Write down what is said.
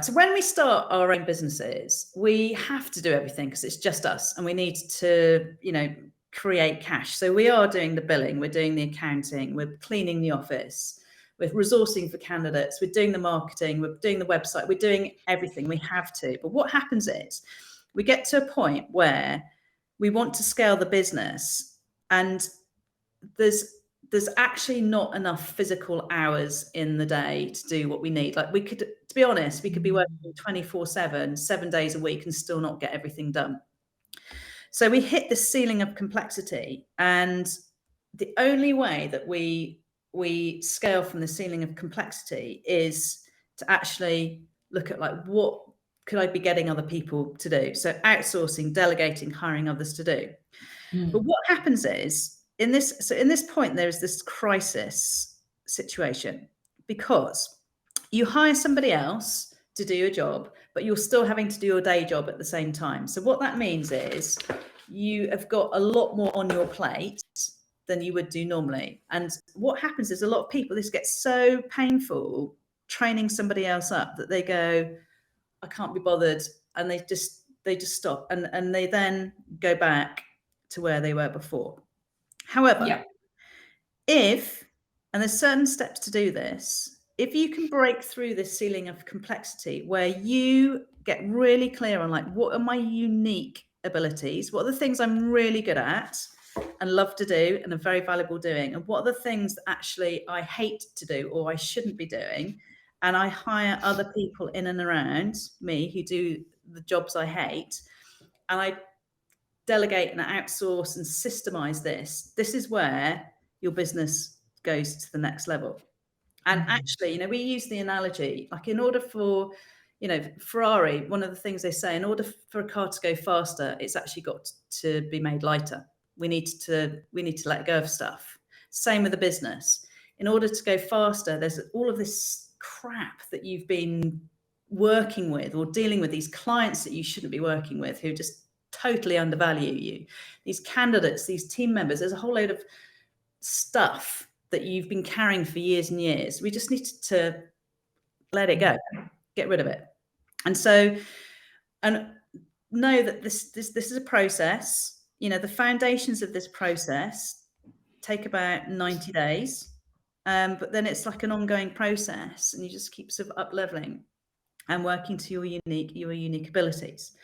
So when we start our own businesses, we have to do everything because it's just us, and we need to, create cash. So we are doing the billing, we're doing the accounting, we're cleaning the office, we're resourcing for candidates, we're doing the marketing, we're doing the website, we're doing everything. We have to. But what happens is we get to a point where we want to scale the business, and there's actually not enough physical hours in the day to do what we need. Like, we could, to be honest, we could be working 24/7, 7 days a week, and still not get everything done. So we hit the ceiling of complexity, and the only way that we scale from the ceiling of complexity is to actually look at, like, what could I be getting other people to do? So outsourcing, delegating, hiring others to do. But what happens is, in this point, there is this crisis situation, because you hire somebody else to do your job, but you're still having to do your day job at the same time. So what that means is you have got a lot more on your plate than you would do normally. And what happens is, a lot of people, this gets so painful training somebody else up, that they go, I can't be bothered, and they just stop, and they then go back to where they were before. However, and there's certain steps to do this, if you can break through this ceiling of complexity, where you get really clear on, like, what are my unique abilities? What are the things I'm really good at and love to do and are very valuable doing? And what are the things that actually I hate to do or I shouldn't be doing? And I hire other people in and around me who do the jobs I hate, and I delegate and outsource and systemize this. This is where your business goes to the next level. And actually, we use the analogy, like, in order for, Ferrari, one of the things they say, in order for a car to go faster, it's actually got to be made lighter. We need to let go of stuff. Same with the business. In order to go faster, there's all of this crap that you've been working with, or dealing with these clients that you shouldn't be working with, who just totally undervalue you. These candidates, these team members, there's a whole load of stuff that you've been carrying for years and years. We just need to let it go, get rid of it. And know that this is a process. The foundations of this process take about 90 days. But then it's like an ongoing process, and you just keep sort of up leveling and working to your unique abilities.